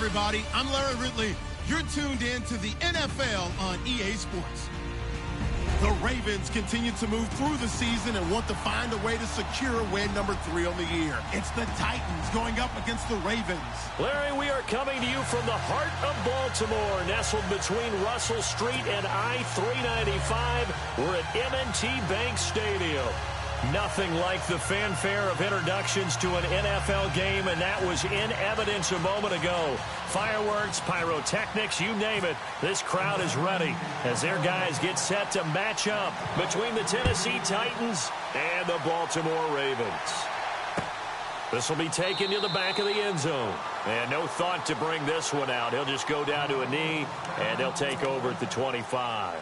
everybody. I'm Larry Ridley. You're tuned in to the NFL on EA Sports. The Ravens continue to move through the season and want to find a way to secure win number 3 on the year. It's the Titans going up against the Ravens. Larry, we are coming to you from the heart of Baltimore, nestled between Russell Street and I-395. We're at M&T Bank Stadium. Nothing like the fanfare of introductions to an NFL game, and that was in evidence a moment ago. Fireworks, pyrotechnics, you name it. This crowd is ready as their guys get set to match up between the Tennessee Titans and the Baltimore Ravens. This will be taken to the back of the end zone. And no thought to bring this one out. He'll just go down to a knee, and they'll take over at the 25.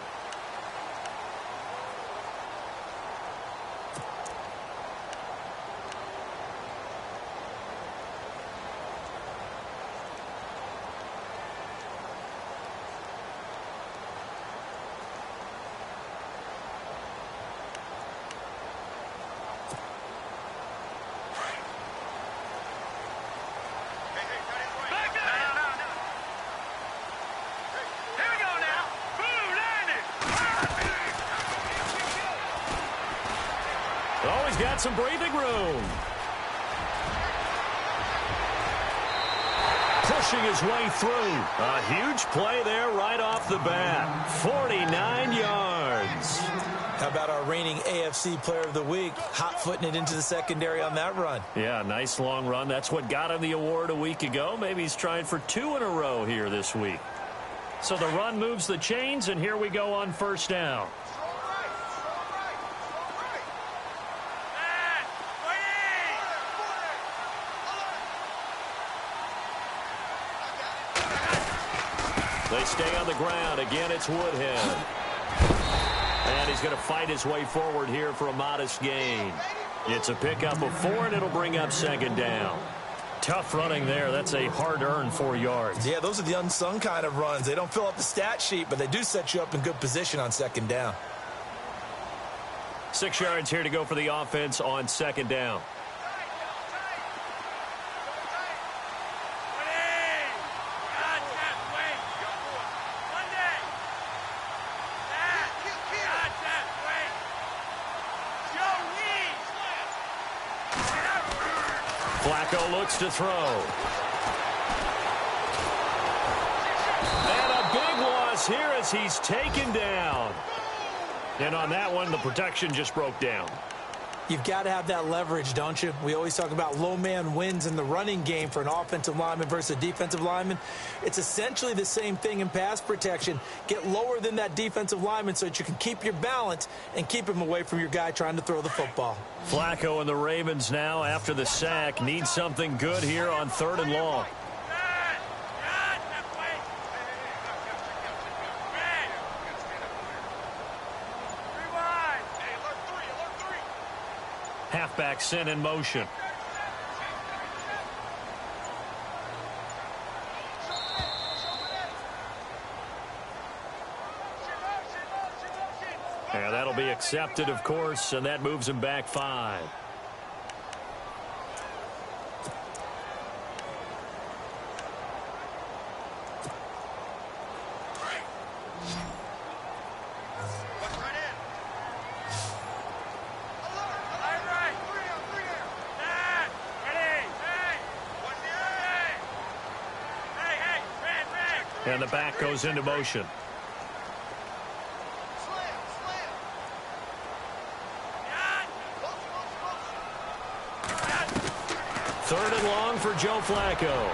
Got some breathing room. Pushing his way through. A huge play there right off the bat. 49 yards. How about our reigning AFC Player of the Week, hot-footing it into the secondary on that run? Yeah, nice long run. That's what got him the award a week ago. Maybe he's trying for 2 in a row here this week. So the run moves the chains, and here we go on first down. They stay on the ground. Again, it's Woodhead. And he's going to fight his way forward here for a modest gain. It's a pickup of 4, and it'll bring up second down. Tough running there. That's a hard-earned 4 yards. Yeah, those are the unsung kind of runs. They don't fill up the stat sheet, but they do set you up in good position on second down. 6 yards here to go for the offense on second down. Flacco looks to throw. And a big loss here as he's taken down. And on that one, the protection just broke down. You've got to have that leverage, don't you? We always talk about low man wins in the running game for an offensive lineman versus a defensive lineman. It's essentially the same thing in pass protection. Get lower than that defensive lineman so that you can keep your balance and keep him away from your guy trying to throw the football. Flacco and the Ravens now, after the sack, need something good here on 3rd and long. Halfback sent in motion. And that'll be accepted, of course, and that moves him back 5. And the back goes into motion. Third and long for Joe Flacco.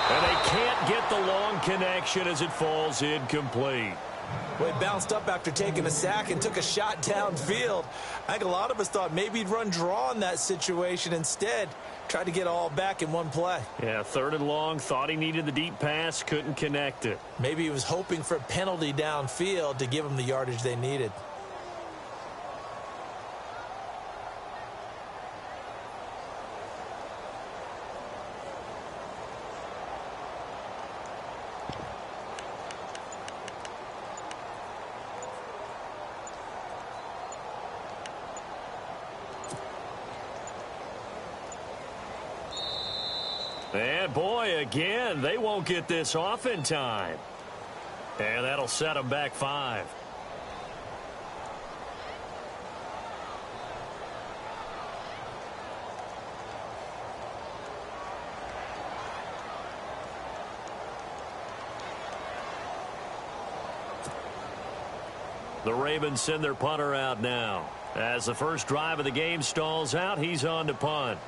And they can't get the long connection as it falls incomplete. Well, he bounced up after taking a sack and took a shot downfield. I think a lot of us thought maybe he'd run draw in that situation. Instead, tried to get all back in one play. Yeah, 3rd and long, thought he needed the deep pass, couldn't connect it. Maybe he was hoping for a penalty downfield to give him the yardage they needed. And boy, again, they won't get this off in time. And that'll set them back 5. The Ravens send their punter out now. As the first drive of the game stalls out, he's on to punt.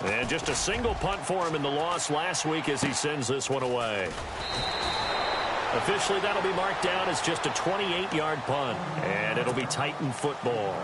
And just a single punt for him in the loss last week as he sends this one away. Officially, that'll be marked down as just a 28-yard punt, and it'll be Titan football.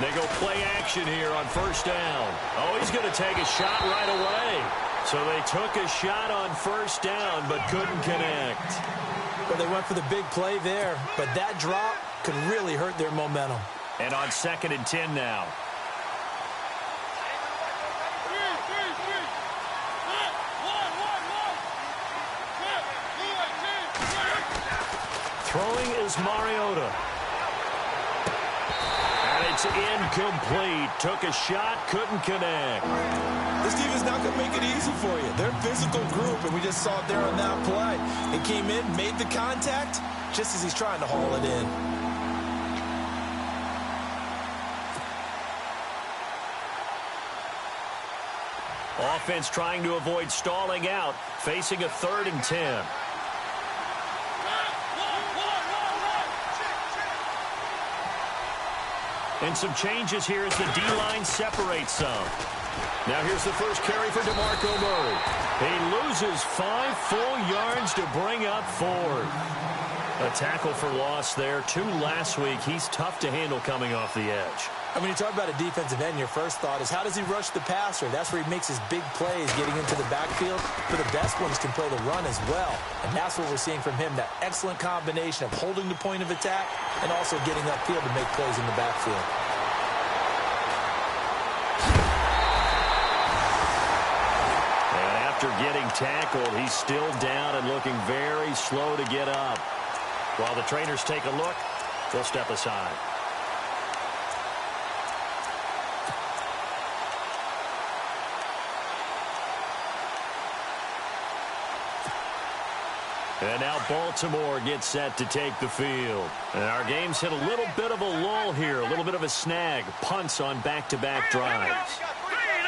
They go play action here on first down. Oh, he's going to take a shot right away. So they took a shot on first down but couldn't connect. Well, they went for the big play there, but that drop could really hurt their momentum. And on 2nd and 10 now. Throwing is Mariota. It's incomplete. Took a shot, couldn't connect. This team is not going to make it easy for you. They're a physical group, and we just saw it there on that play. It came in, made the contact, just as he's trying to haul it in. Offense trying to avoid stalling out, facing a 3rd and 10. And some changes here as the D-line separates some. Now here's the first carry for DeMarco Murray. He loses 5 full yards to bring up 4th. A tackle for loss there. 2 last week. He's tough to handle coming off the edge. When you talk about a defensive end, your first thought is how does he rush the passer? That's where he makes his big plays getting into the backfield. But the best ones can play the run as well. And that's what we're seeing from him, that excellent combination of holding the point of attack and also getting upfield to make plays in the backfield. And after getting tackled, he's still down and looking very slow to get up. While the trainers take a look, they'll step aside. And now Baltimore gets set to take the field. And our game's hit a little bit of a lull here, a little bit of a snag. Punts on back-to-back drives.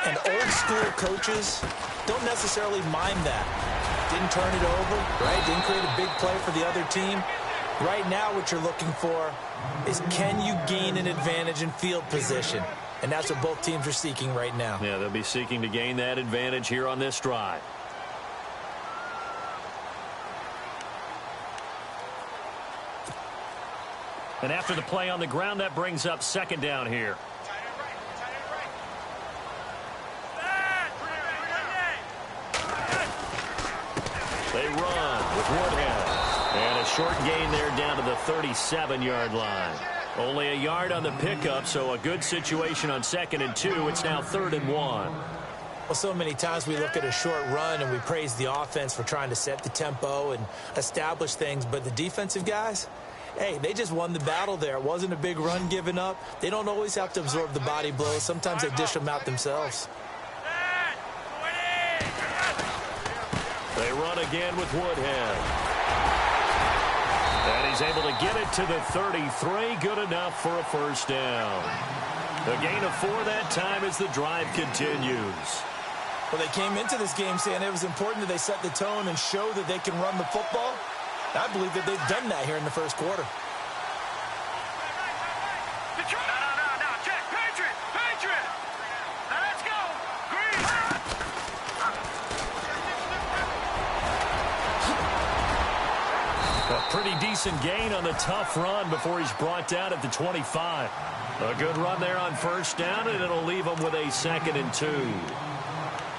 And old-school coaches don't necessarily mind that. Didn't turn it over, right? Didn't create a big play for the other team. Right now what you're looking for is can you gain an advantage in field position? And that's what both teams are seeking right now. Yeah, they'll be seeking to gain that advantage here on this drive. And after the play on the ground, that brings up 2nd down here. They run with Woodhead. And a short gain there down to the 37-yard line. Only a yard on the pickup, so a good situation on 2nd and 2. It's now 3rd and 1. Well, so many times we look at a short run and we praise the offense for trying to set the tempo and establish things, but the defensive guys, hey, they just won the battle there. It wasn't a big run given up. They don't always have to absorb the body blows. Sometimes they dish them out themselves. They run again with Woodhead. And he's able to get it to the 33. Good enough for a first down. The gain of 4 that time as the drive continues. Well, they came into this game saying it was important that they set the tone and show that they can run the football. I believe that they've done that here in the first quarter. Pretty decent gain on the tough run before he's brought down at the 25. A good run there on first down, and it'll leave him with a 2nd and 2.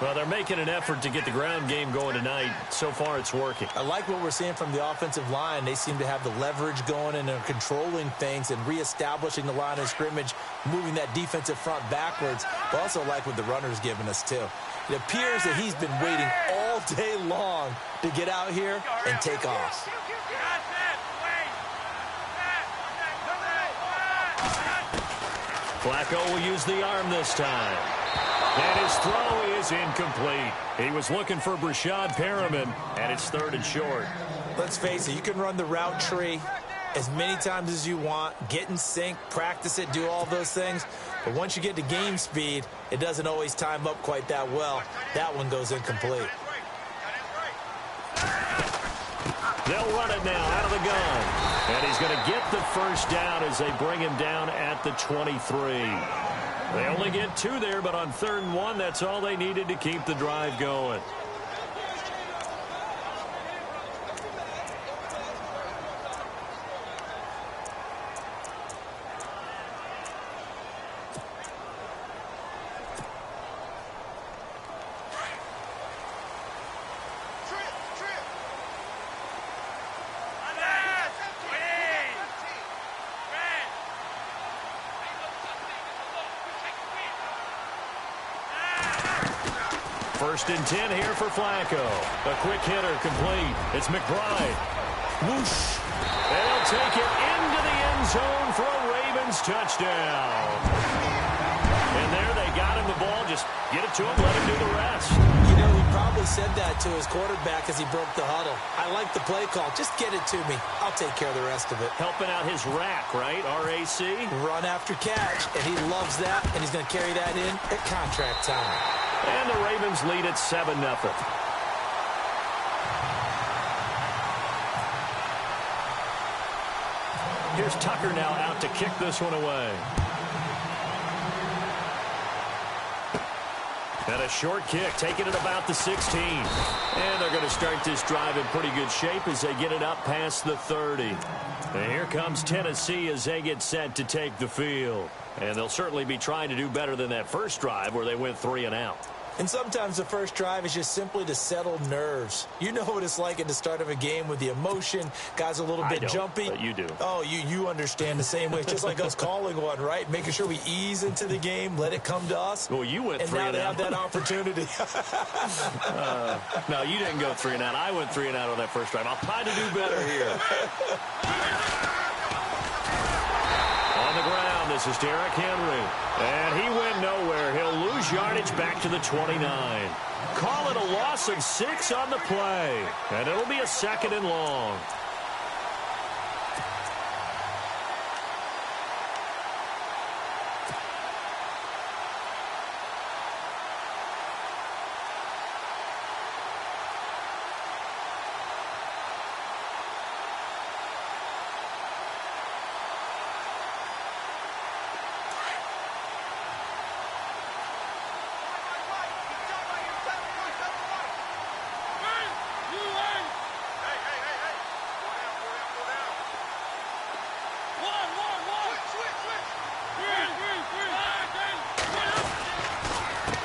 Well, they're making an effort to get the ground game going tonight. So far, it's working. I like what we're seeing from the offensive line. They seem to have the leverage going and are controlling things and reestablishing the line of scrimmage, moving that defensive front backwards. But also like what the runner's giving us, too. It appears that he's been waiting all day long to get out here and take off. Flacco will use the arm this time. And his throw is incomplete. He was looking for Brashad Perriman, and it's 3rd and short. Let's face it, you can run the route tree as many times as you want, get in sync, practice it, do all those things. But once you get to game speed, it doesn't always time up quite that well. That one goes incomplete. They'll run it now out of the gun. And he's going to get the first down as they bring him down at the 23. They only get 2 there, but on 3rd and 1, that's all they needed to keep the drive going. First and 10 here for Flacco. A quick hitter complete. It's McBride. Whoosh. And he'll take it into the end zone for a Ravens touchdown. And there they got him the ball. Just get it to him, let him do the rest. You know, he probably said that to his quarterback as he broke the huddle. I like the play call. Just get it to me. I'll take care of the rest of it. Helping out his rack, right? R-A-C? Run after catch, and he loves that, and he's going to carry that in at contract time. And the Ravens lead at 7-0. Here's Tucker now out to kick this one away. And a short kick, taking it about the 16. And they're going to start this drive in pretty good shape as they get it up past the 30. And here comes Tennessee as they get set to take the field. And they'll certainly be trying to do better than that first drive where they went 3 and out. And sometimes the first drive is just simply to settle nerves. You know what it's like at the start of a game with the emotion. Guys are a little bit jumpy. But you do. Oh, you understand the same way. It's just like us calling one, right? Making sure we ease into the game, let it come to us. Well, you went 3 and out. And now they have that opportunity. No, you didn't go 3 and out. I went 3 and out on that first drive. I'll try to do better here. On the ground, this is Derrick Henry. And he went nowhere. He'll lose yardage back to the 29. Call it a loss of 6 on the play. And it'll be a 2nd and long.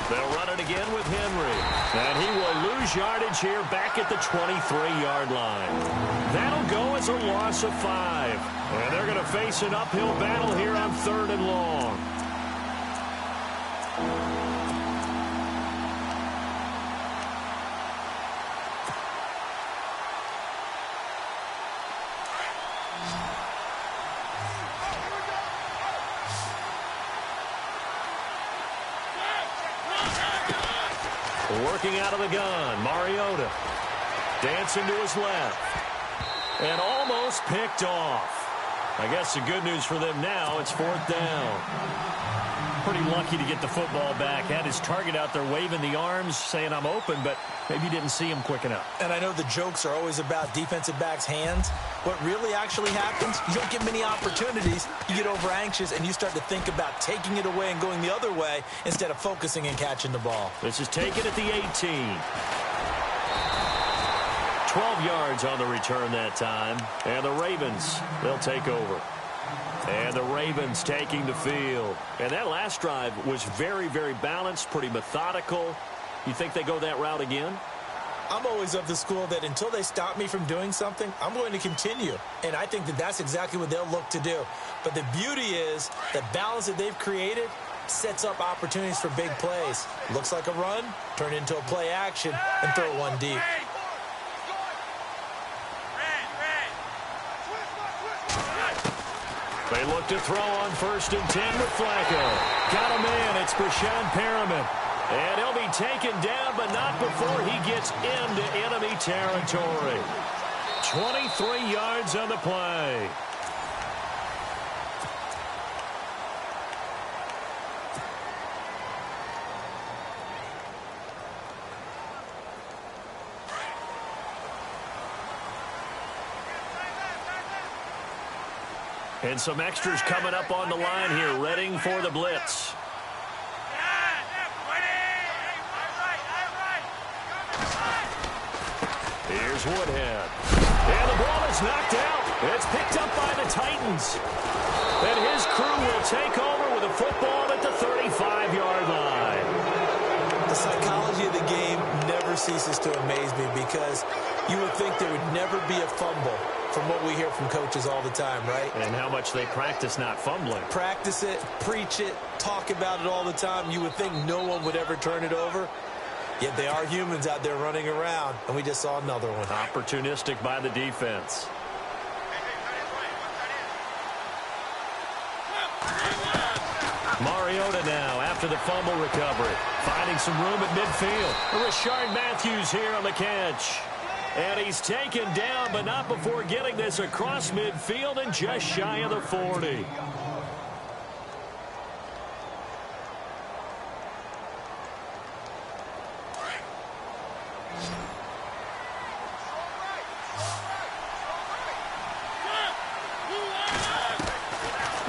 They'll run it again with Henry. And he will lose yardage here back at the 23-yard line. That'll go as a loss of 5. And they're going to face an uphill battle here on 3rd and long. Working out of the gun, Mariota. Dancing to his left. And almost picked off. I guess the good news for them now, it's 4th down. Pretty lucky to get the football back. Had his target out there waving the arms, saying I'm open, but maybe didn't see him quick enough. And I know the jokes are always about defensive backs' hands. What really actually happens, you don't get many opportunities. You get over anxious, and you start to think about taking it away and going the other way instead of focusing and catching the ball. This is taken at the 18. 12 yards on the return that time. And the Ravens, they'll take over. And the Ravens taking the field. And that last drive was very, very balanced, pretty methodical. You think they go that route again? I'm always of the school that until they stop me from doing something, I'm going to continue. And I think that that's exactly what they'll look to do. But the beauty is the balance that they've created sets up opportunities for big plays. Looks like a run, turn into a play action, and throw one deep. They look to throw on 1st and 10 with Flacco. Got a man. It's Brashad Perriman. And he'll be taken down, but not before he gets into enemy territory. 23 yards on the play. And some extras coming up on the line here, readying for the blitz. Here's Woodhead. And the ball is knocked out. It's picked up by the Titans. And his crew will take over with a football at the 35-yard line. The psychology of the game never ceases to amaze me because you would think there would never be a fumble from what we hear from coaches all the time, right? And how much they practice not fumbling. Practice it, preach it, talk about it all the time. You would think no one would ever turn it over. Yet they are humans out there running around, and we just saw another one. Opportunistic by the defense. Mariota now after the fumble recovery. Finding some room at midfield. Rashard Matthews here on the catch. And he's taken down, but not before getting this across midfield and just shy of the 40.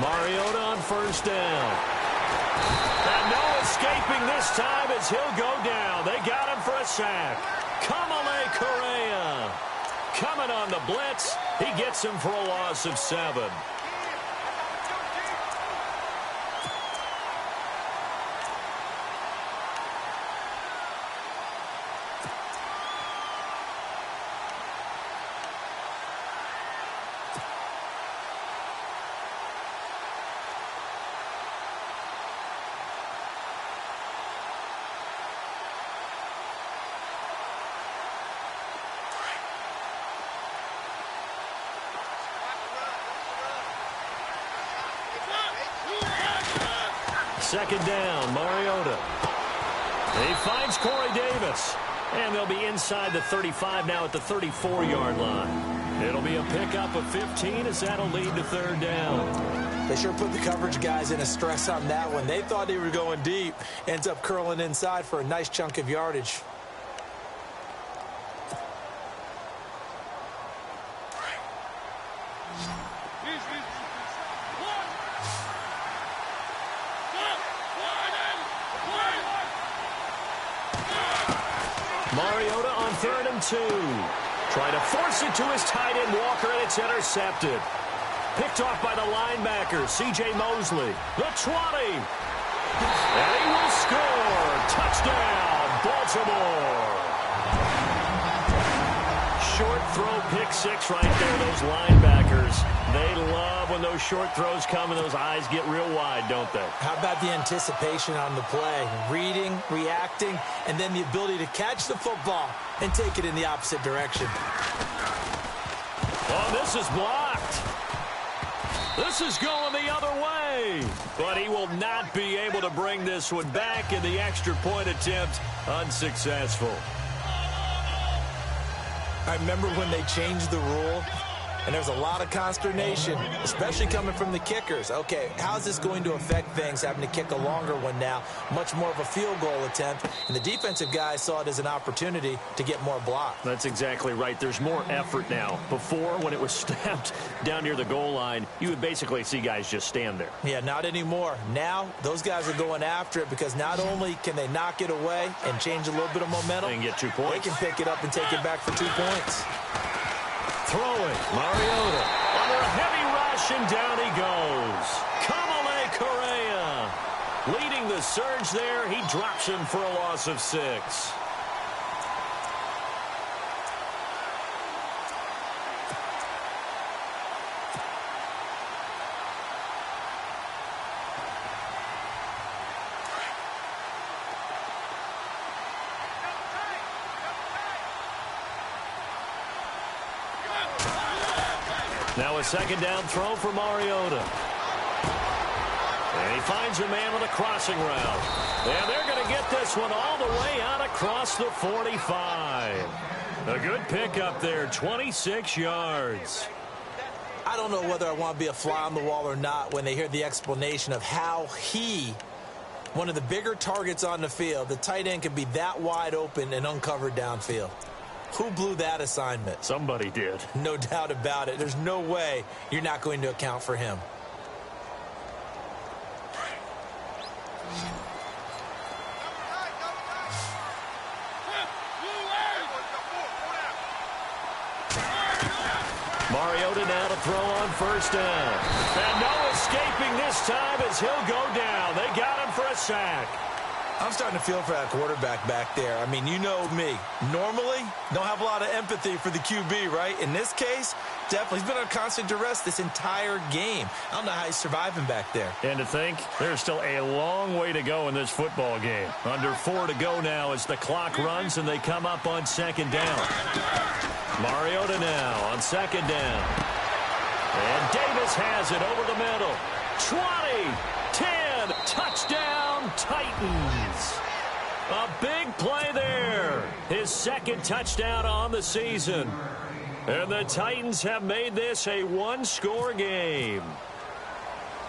Mariota on 1st down. And no escaping this time as he'll go down. They got him for a sack. Kamale Correa coming on the blitz. He gets him for a loss of 7. Second down, Mariota. He finds Corey Davis. And they'll be inside the 35 now at the 34-yard line. It'll be a pickup of 15 as that'll lead to 3rd down. They sure put the coverage guys in a stress on that one. They thought they were going deep. Ends up curling inside for a nice chunk of yardage. Mariota on 3rd and 2. Trying to force it to his tight end, Walker, and it's intercepted. Picked off by the linebacker, C.J. Mosley. The 20. And he will score. Touchdown, Baltimore. Short throw, pick 6 right there. Those linebackers, they love when those short throws come and those eyes get real wide, don't they? How about the anticipation on the play? Reading, reacting, and then the ability to catch the football and take it in the opposite direction. Oh, this is blocked. This is going the other way. But he will not be able to bring this one back, and the extra point attempt unsuccessful. I remember when they changed the rule and there's a lot of consternation, especially coming from the kickers. Okay, how's this going to affect things, having to kick a longer one now, much more of a field goal attempt, and the defensive guys saw it as an opportunity to get more blocks. That's exactly right. There's more effort now. Before, when it was snapped down near the goal line, you would basically see guys just stand there. Yeah, not anymore. Now, those guys are going after it because not only can they knock it away and change a little bit of momentum, and get 2 points. they can pick it up and take it back for 2 points. Throwing, Mariota under a heavy rush, and down he goes. Kamale Correa leading the surge there. He drops him for a loss of 6. Now a second down throw for Mariota. And he finds a man with a crossing route. And they're going to get this one all the way out across the 45. A good pickup there, 26 yards. I don't know whether I want to be a fly on the wall or not when they hear the explanation of how one of the bigger targets on the field, the tight end can be that wide open and uncovered downfield. Who blew that assignment? Somebody did. No doubt about it. There's no way you're not going to account for him. Mariota now to throw on first down. And no escaping this time as he'll go down. They got him for a sack. I'm starting to feel for that quarterback back there. I mean, you know me. Normally, don't have a lot of empathy for the QB, right? In this case, definitely. He's been under constant duress this entire game. I don't know how he's surviving back there. And to think, there's still a long way to go in this football game. Under 4 to go now as the clock runs and they come up on second down. Mariota now on second down. And Davis has it over the middle. 20, 10, touchdown, Titans. A big play there. His second touchdown on the season. And the Titans have made this a one-score game.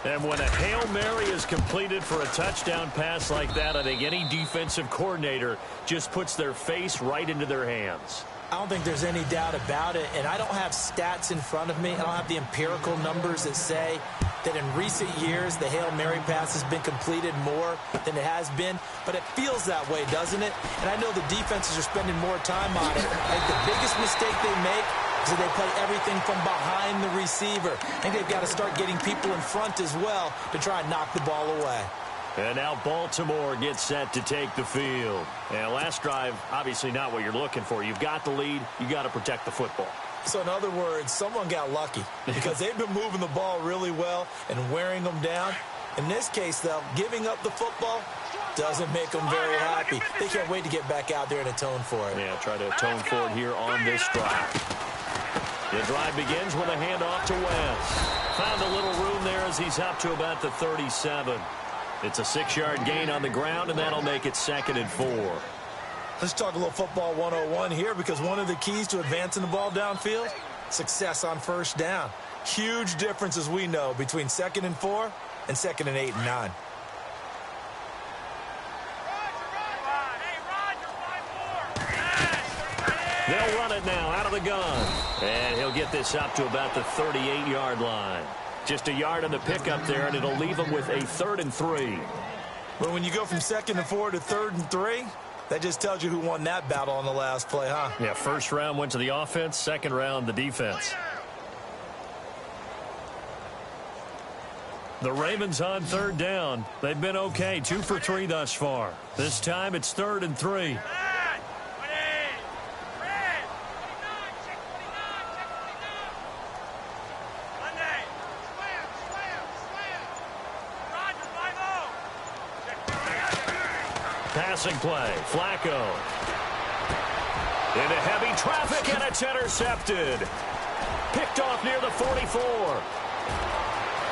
And when a Hail Mary is completed for a touchdown pass like that, I think any defensive coordinator just puts their face right into their hands. I don't think there's any doubt about it, and I don't have stats in front of me. I don't have the empirical numbers that say that in recent years the Hail Mary pass has been completed more than it has been, but it feels that way, doesn't it? And I know the defenses are spending more time on it. I think the biggest mistake they make is that they play everything from behind the receiver. I think they've got to start getting people in front as well to try and knock the ball away. And now Baltimore gets set to take the field. And last drive, obviously not what you're looking for. You've got the lead. You got to protect the football. So in other words, someone got lucky because they've been moving the ball really well and wearing them down. In this case, though, giving up the football doesn't make them very happy. They can't wait to get back out there and atone for it. Yeah, try to atone for it here on this drive. The drive begins with a handoff to West. Found a little room there as he's up to about the 37. It's a 6-yard gain on the ground, and that'll make it 2nd and 4. Let's talk a little football 101 here, because one of the keys to advancing the ball downfield, success on first down. Huge difference, as we know, between 2nd and 4 and 2nd and 8 and 9. They'll run it now out of the gun. And he'll get this up to about the 38-yard line. Just a yard on the pickup there, and it'll leave him with a 3rd and 3. But when you go from 2nd and 4 to 3rd and 3, that just tells you who won that battle on the last play, huh? Yeah, first round went to the offense, second round the defense. The Ravens on 3rd down. They've been okay, 2 for 3 thus far. This time it's 3rd and 3. Passing play, Flacco. Into heavy traffic, and it's intercepted. Picked off near the 44.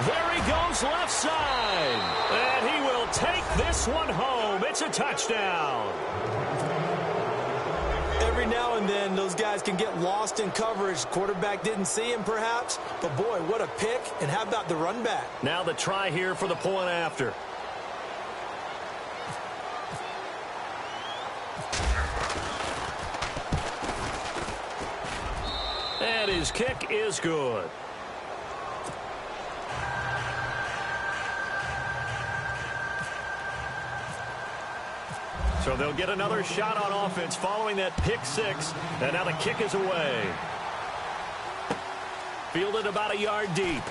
There he goes left side. And he will take this one home. It's a touchdown. Every every now and then those guys can get lost in coverage. Quarterback didn't see him perhaps, but boy, what a pick. And how about the run back? Now the try here for the point after. And his kick is good. So they'll get another shot on offense following that pick six. And now the kick is away. Fielded about a yard deep.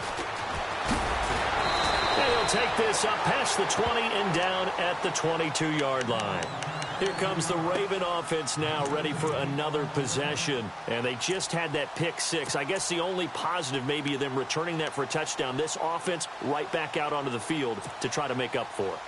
And he'll take this up past the 20 and down at the 22-yard line. Here comes the Raven offense now, ready for another possession. And they just had that pick six. I guess the only positive maybe of them returning that for a touchdown. This offense right back out onto the field to try to make up for it.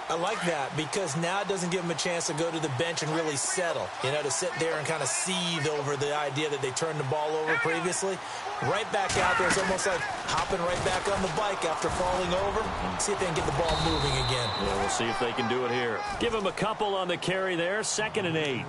I like that because now it doesn't give them a chance to go to the bench and really settle, to sit there and kind of seethe over the idea that they turned the ball over previously. Right back out there, it's almost like hopping right back on the bike after falling over. See if they can get the ball moving again. Yeah, we'll see if they can do it here. Give them a couple on the carry there, 2nd and 8.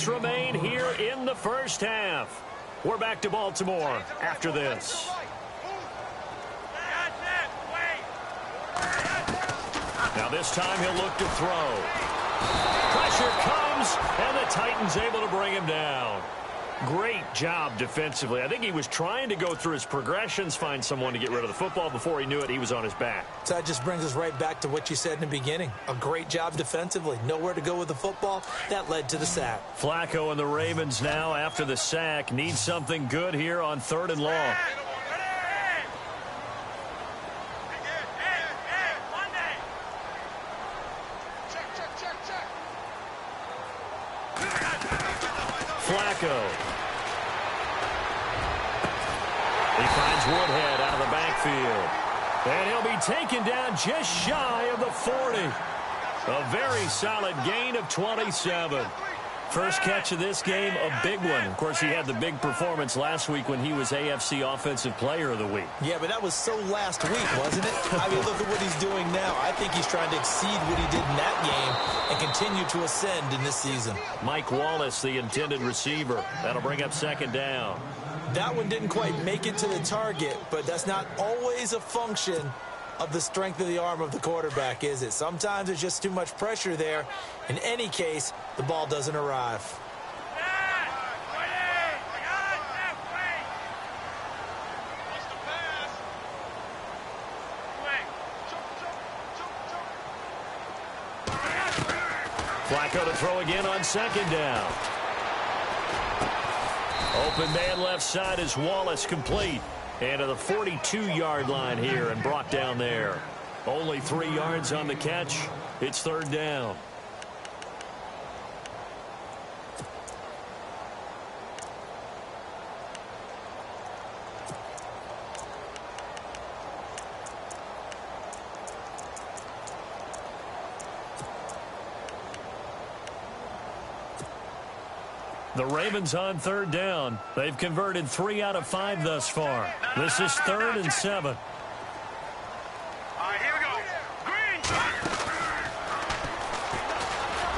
Remain here in the first half. We're back to Baltimore after this. Now this time he'll look to throw. Pressure comes, and the Titans able to bring him down. Great job defensively. I think he was trying to go through his progressions, find someone to get rid of the football. Before he knew it, he was on his back. So that just brings us right back to what you said in the beginning. A great job defensively. Nowhere to go with the football. That led to the sack. Flacco and the Ravens now, after the sack, need something good here on 3rd and long. Flacco. He finds Woodhead out of the backfield. And he'll be taken down just shy of the 40. A very solid gain of 27. First catch of this game, a big one. Of course, he had the big performance last week when he was AFC Offensive Player of the Week. Yeah, but that was so last week, wasn't it? I mean, look at what he's doing now. I think he's trying to exceed what he did in that game and continue to ascend in this season. Mike Wallace, the intended receiver. That'll bring up 2nd down. That one didn't quite make it to the target, but that's not always a function of the strength of the arm of the quarterback, is it? Sometimes there's just too much pressure there. In any case, the ball doesn't arrive. Flacco to throw again on 2nd down. Open man left side is Wallace, complete. And to the 42-yard line here and brought down there. Only 3 yards on the catch. It's 3rd down. The Ravens on 3rd down. They've converted 3 out of 5 thus far. This is 3rd and 7. All right, here we go. Green.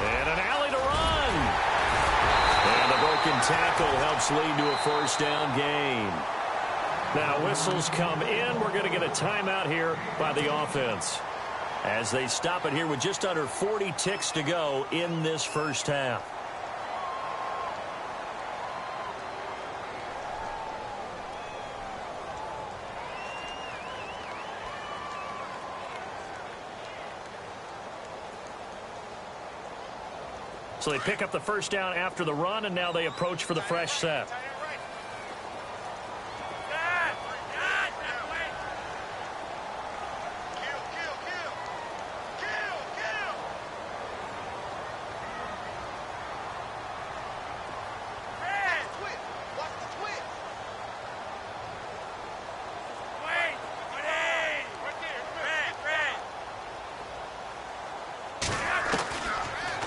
And an alley to run. And the broken tackle helps lead to a 1st down gain. Now whistles come in. We're going to get a timeout here by the offense, as they stop it here with just under 40 ticks to go in this first half. So they pick up the 1st down after the run, and now they approach for the fresh set.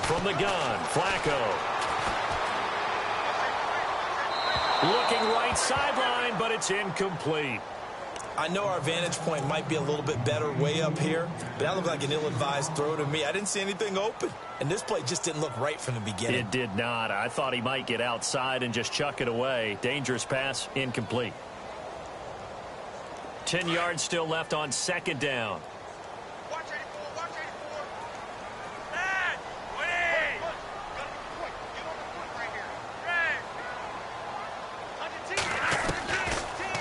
From the gun, Flacco. Looking right sideline, but it's incomplete. I know our vantage point might be a little bit better way up here, but that looked like an ill-advised throw to me. I didn't see anything open, and this play just didn't look right from the beginning. It did not. I thought he might get outside and just chuck it away. Dangerous pass, incomplete. 10 yards still left on second down. Watch 84, watch 84. Dad, Woody. Gotta be quick. Get on the foot right here. Red.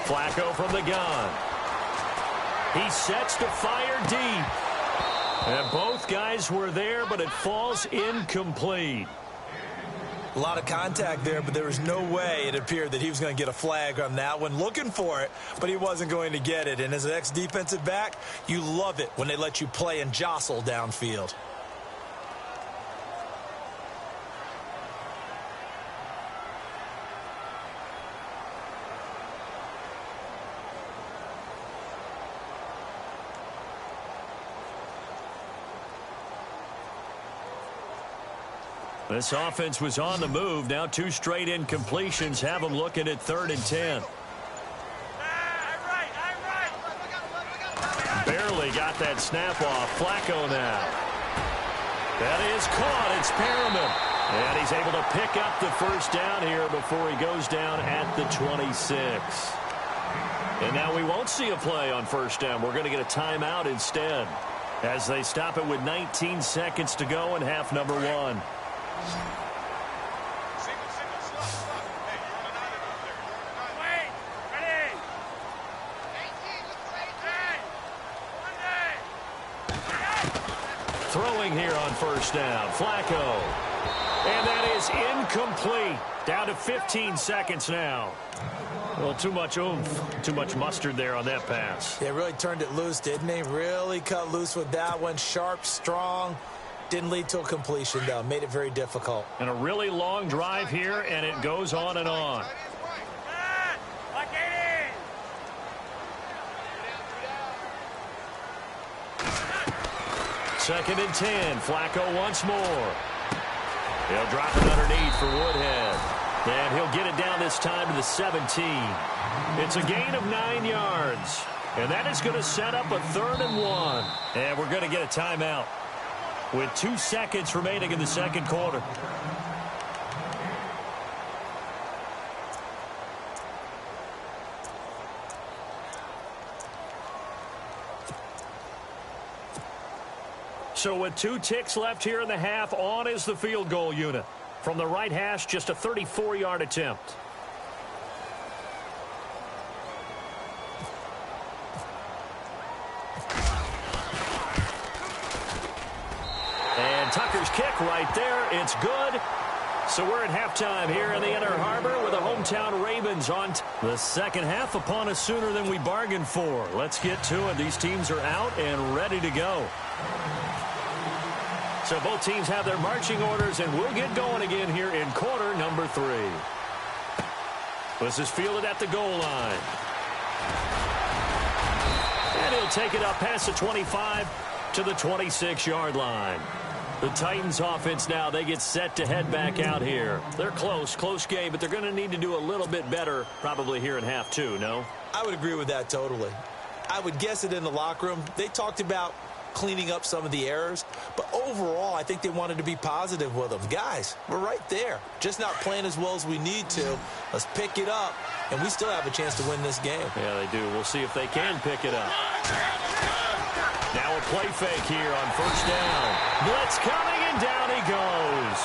Flacco from the gun. He sets to fire deep. And both guys were there, but it falls incomplete. A lot of contact there, but there was no way it appeared that he was going to get a flag on that one. Looking for it, but he wasn't going to get it. And as an ex-defensive back, you love it when they let you play and jostle downfield. This offense was on the move. Now 2 straight incompletions have them looking at 3rd and 10. Barely got that snap off. Flacco now. That is caught. It's Perriman. And he's able to pick up the first down here before he goes down at the 26. And now we won't see a play on first down. We're going to get a timeout instead as they stop it with 19 seconds to go in half number 1. Throwing here on first down. Flacco. And that is incomplete. Down to 15 seconds now. Well, too much oomph, too much mustard there on that pass. Yeah, really turned it loose, didn't he? Really cut loose with that one. Sharp, strong. Didn't lead to a completion, though. Made it very difficult. And a really long drive here, and it goes on and on. Second and 10. Flacco once more. He'll drop it underneath for Woodhead. And he'll get it down this time to the 17. It's a gain of 9 yards. And that is going to set up a 3rd and 1. And we're going to get a timeout with 2 seconds remaining in the second quarter. So with 2 ticks left here in the half, on is the field goal unit. From the right hash, just a 34-yard attempt. And Tucker's kick right there. It's good. So we're at halftime here in the Inner Harbor with the hometown Ravens on the second half upon us sooner than we bargained for. Let's get to it. These teams are out and ready to go. So both teams have their marching orders, and we'll get going again here in quarter number 3. This is fielded at the goal line. And he'll take it up past the 25 to the 26-yard line. The Titans offense now, they get set to head back out here. They're close game, but they're going to need to do a little bit better probably here in half 2, no? I would agree with that totally. I would guess it in the locker room. They talked about cleaning up some of the errors, but overall I think they wanted to be positive with them. Guys, we're right there, just not playing as well as we need to. Let's pick it up, and we still have a chance to win this game. Yeah, they do. We'll see if they can pick it up. Now a play fake here on first down. Blitz coming, and down he goes.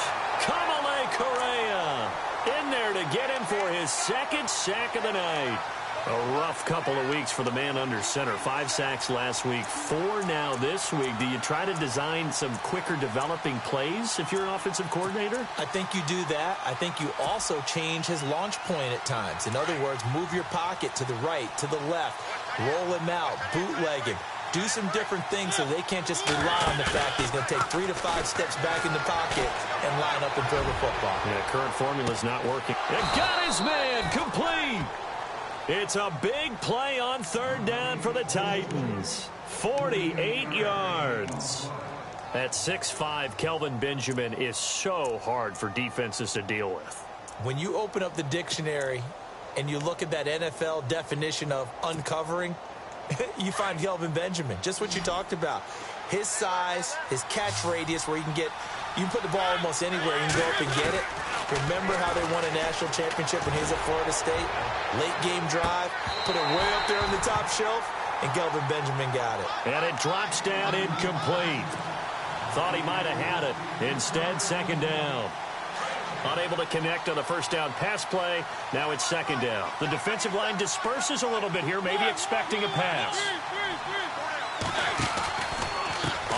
Kamale Correa in there to get him for his 2nd sack of the night. A rough couple of weeks for the man under center. 5 sacks last week, 4 now this week. Do you try to design some quicker developing plays if you're an offensive coordinator? I think you do that. I think you also change his launch point at times. In other words, move your pocket to the right, to the left, roll him out, bootleg him. Do some different things so they can't just rely on the fact that he's going to take 3 to 5 steps back in the pocket and line up and throw the football. Yeah, current formula's not working. And got his man complete. It's a big play on 3rd down for the Titans. 48 yards. At 6'5", Kelvin Benjamin is so hard for defenses to deal with. When you open up the dictionary and you look at that NFL definition of uncovering, you find Kelvin Benjamin, just what you talked about. His size, his catch radius, where you can put the ball almost anywhere. You can go up and get it. Remember how they won a national championship when he was at Florida State? Late game drive, put it way up there on the top shelf, and Kelvin Benjamin got it. And it drops down incomplete. Thought he might have had it. Instead, second down. Unable to connect on the first down pass play. Now it's second down. The defensive line disperses a little bit here, maybe expecting a pass.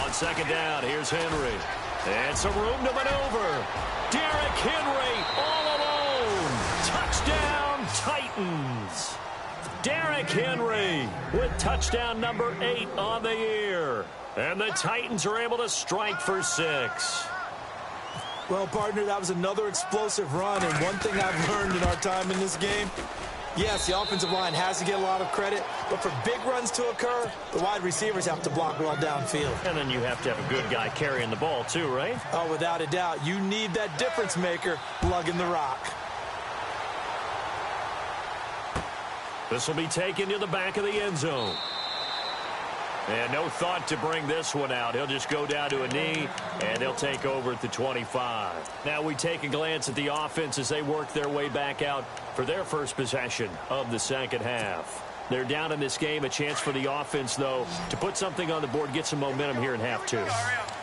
On second down, here's Henry. And some room to maneuver. Derrick Henry all alone. Touchdown, Titans. Derrick Henry with touchdown number 8 on the year. And the Titans are able to strike for 6. Well, partner, that was another explosive run, and one thing I've learned in our time in this game, yes, the offensive line has to get a lot of credit, but for big runs to occur, the wide receivers have to block well downfield. And then you have to have a good guy carrying the ball too, right? Oh, without a doubt. You need that difference maker lugging the rock. This will be taken to the back of the end zone. And no thought to bring this one out. He'll just go down to a knee, and they'll take over at the 25. Now we take a glance at the offense as they work their way back out for their first possession of the second half. They're down in this game. A chance for the offense, though, to put something on the board, get some momentum here in half 2.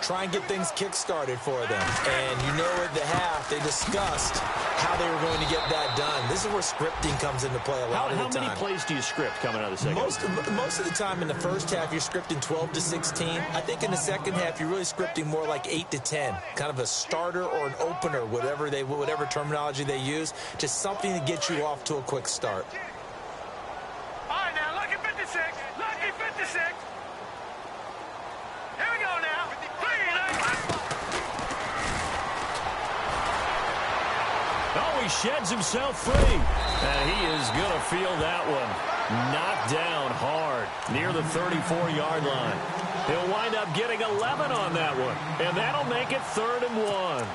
Try and get things kick-started for them. And you know at the half, they discussed how they were going to get that done. This is where scripting comes into play a lot of the time. How many plays do you script coming out of the second half? Most of the time in the first half, you're scripting 12 to 16. I think in the second half, you're really scripting more like 8 to 10. Kind of a starter or an opener, whatever terminology they use. Just something to get you off to a quick start. All right, now, lucky 56. Lucky 56. Here we go now. 3, Oh, he sheds himself free. And he is going to feel that one. Knocked down hard near the 34-yard line. He'll wind up getting 11 on that one. And that'll make it 3rd and 1.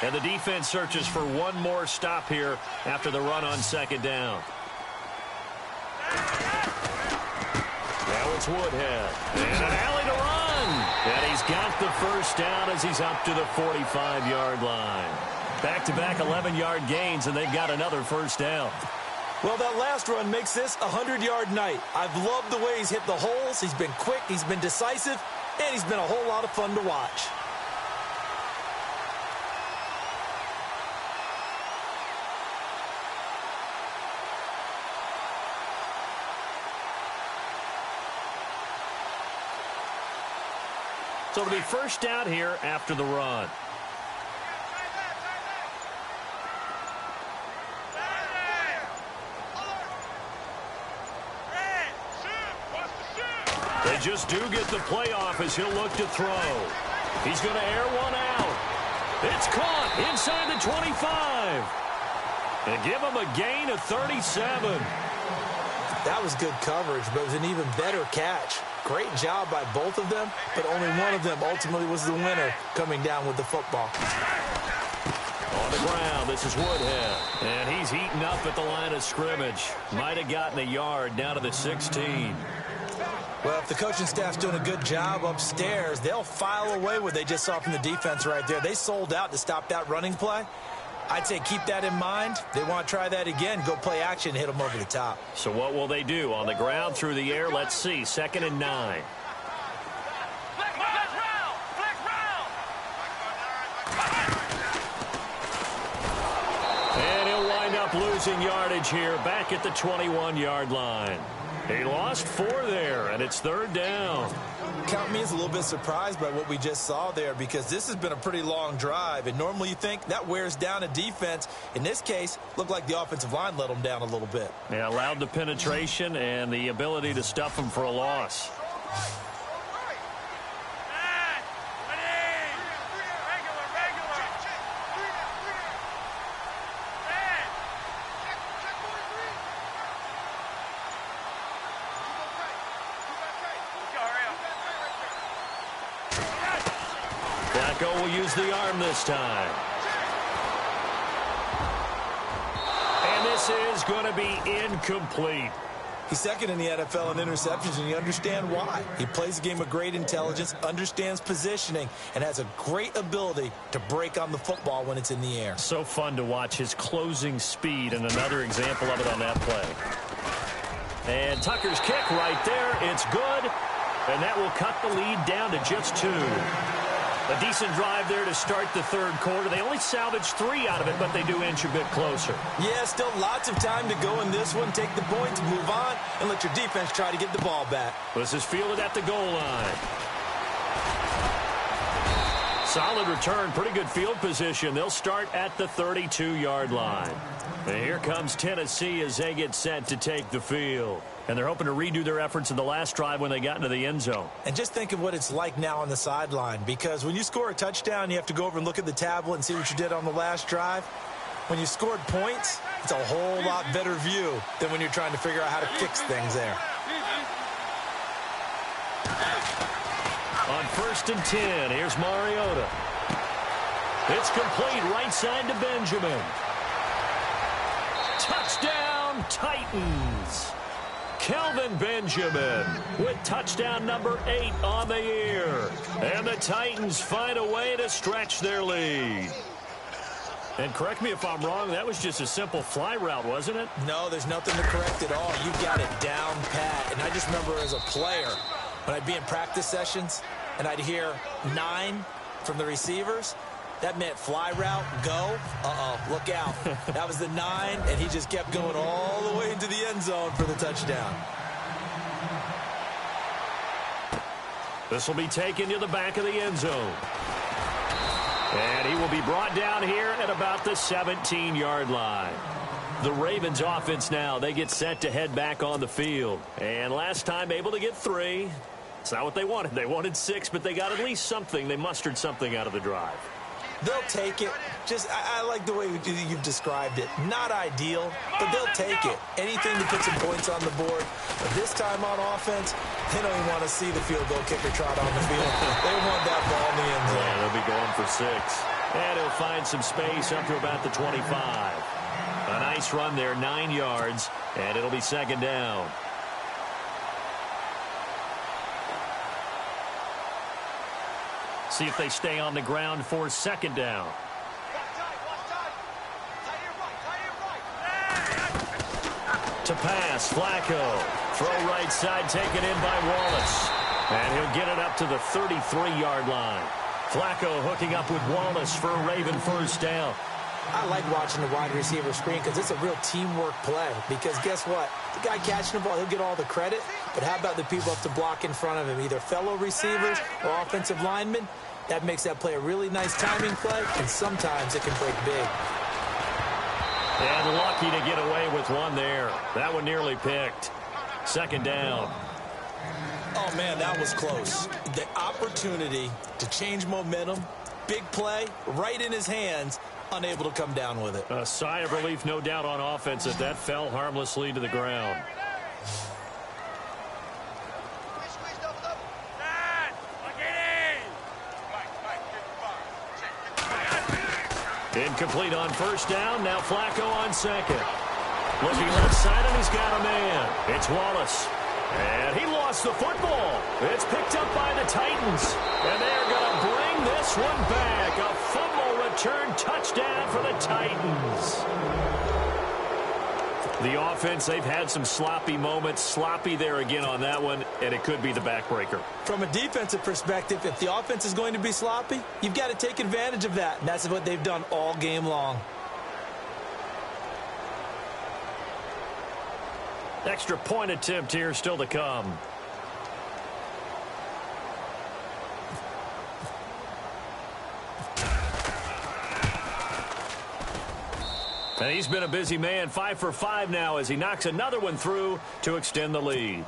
And the defense searches for one more stop here after the run on second down. Now it's Woodhead. And an alley to run. And he's got the first down as he's up to the 45-yard line. Back-to-back 11-yard gains, and they've got another first down. Well, that last run makes this a 100-yard night. I've loved the way he's hit the holes. He's been quick, he's been decisive, and he's been a whole lot of fun to watch. So it'll be first down here after the run. They just do get the playoff as he'll look to throw. He's going to air one out. It's caught inside the 25. And give him a gain of 37. That was good coverage, but it was an even better catch. Great job by both of them, but only one of them ultimately was the winner coming down with the football. On the ground, this is Woodhead. And he's heating up at the line of scrimmage. Might have gotten a yard down to the 16. Well, if the coaching staff's doing a good job upstairs, they'll file away what they just saw from the defense right there. They sold out to stop that running play. I'd say keep that in mind. They want to try that again, go play action, hit them over the top. So what will they do? On the ground, through the air, let's see. 2nd and 9. And he'll wind up losing yardage here back at the 21-yard line. He lost 4 there, and it's 3rd down. Count me as a little bit surprised by what we just saw there, because this has been a pretty long drive, and normally you think that wears down a defense. In this case, looked like the offensive line let them down a little bit. Yeah, allowed the penetration and the ability to stuff them for a loss. Flacco will use the arm this time. And this is going to be incomplete. He's second in the NFL in interceptions, and you understand why. He plays a game of great intelligence, understands positioning, and has a great ability to break on the football when it's in the air. So fun to watch his closing speed, and another example of it on that play. And Tucker's kick right there. It's good, and that will cut the lead down to just 2. A decent drive there to start the third quarter. They only salvaged 3 out of it, but they do inch a bit closer. Yeah, still lots of time to go in this one. Take the points, move on, and let your defense try to get the ball back. This is fielded at the goal line. Solid return, pretty good field position. They'll start at the 32-yard line. And here comes Tennessee as they get set to take the field. And they're hoping to redo their efforts in the last drive when they got into the end zone. And just think of what it's like now on the sideline, because when you score a touchdown, you have to go over and look at the tablet and see what you did on the last drive. When you scored points, it's a whole lot better view than when you're trying to figure out how to fix things there. On 1st and 10, here's Mariota. It's complete right side to Benjamin. Touchdown, Titans. Kelvin Benjamin with touchdown number 8 on the year. And the Titans find a way to stretch their lead. And correct me if I'm wrong, that was just a simple fly route, wasn't it? No, there's nothing to correct at all. You got it down pat. And I just remember as a player, when I'd be in practice sessions and I'd hear 9 from the receivers, that meant fly route, go. Look out. That was the 9, and he just kept going all the way into the end zone for the touchdown. This will be taken to the back of the end zone. And he will be brought down here at about the 17-yard line. The Ravens offense now, they get set to head back on the field. And last time able to get 3. It's not what they wanted. They wanted 6, but they got at least something. They mustered something out of the drive. They'll take it. I like the way you've described it. Not ideal, but they'll take it. Anything to put some points on the board. But this time on offense, they don't even want to see the field goal kicker trot on the field. They want that ball in the end zone. Yeah, they'll be going for 6. And he'll find some space up to about the 25. A nice run there, 9 yards, and it'll be 2nd down. See if they stay on the ground for 2nd down. To pass, Flacco. Throw right side, taken in by Wallace. And he'll get it up to the 33-yard line. Flacco hooking up with Wallace for a Raven 1st down. I like watching the wide receiver screen because it's a real teamwork play. Because guess what? The guy catching the ball, he'll get all the credit. But how about the people up to block in front of him? Either fellow receivers or offensive linemen. That makes that play a really nice timing play. And sometimes it can break big. And lucky to get away with one there. That one nearly picked. 2nd down. Oh, man, that was close. The opportunity to change momentum, big play, right in his hands, unable to come down with it. A sigh of relief, no doubt, on offense as that fell harmlessly to the ground. Incomplete on 1st down. Now Flacco on 2nd. Looking left side, and he's got a man. It's Wallace. And he lost the football. It's picked up by the Titans. And they're going to bring this one back. A fumble return touchdown for the Titans. The offense, they've had some sloppy moments. Sloppy there again on that one, and it could be the backbreaker. From a defensive perspective, if the offense is going to be sloppy, you've got to take advantage of that. And that's what they've done all game long. Extra point attempt here still to come. And he's been a busy man, 5 for 5 now as he knocks another one through to extend the lead.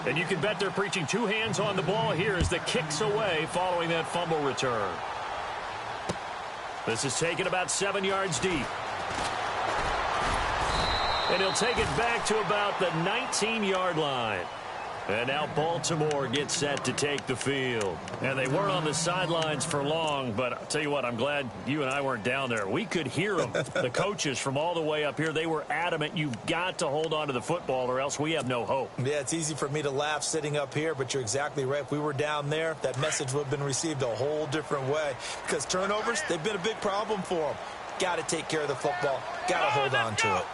And you can bet they're preaching 2 hands on the ball here as the kick's away following that fumble return. This is taken about 7 yards deep. And he'll take it back to about the 19-yard line. And now Baltimore gets set to take the field. And they weren't on the sidelines for long, but I'll tell you what, I'm glad you and I weren't down there. We could hear them, the coaches from all the way up here. They were adamant, you've got to hold on to the football or else we have no hope. Yeah, it's easy for me to laugh sitting up here, but you're exactly right. If we were down there, that message would have been received a whole different way. Because turnovers, they've been a big problem for them. Got to take care of the football. Got to hold on to it.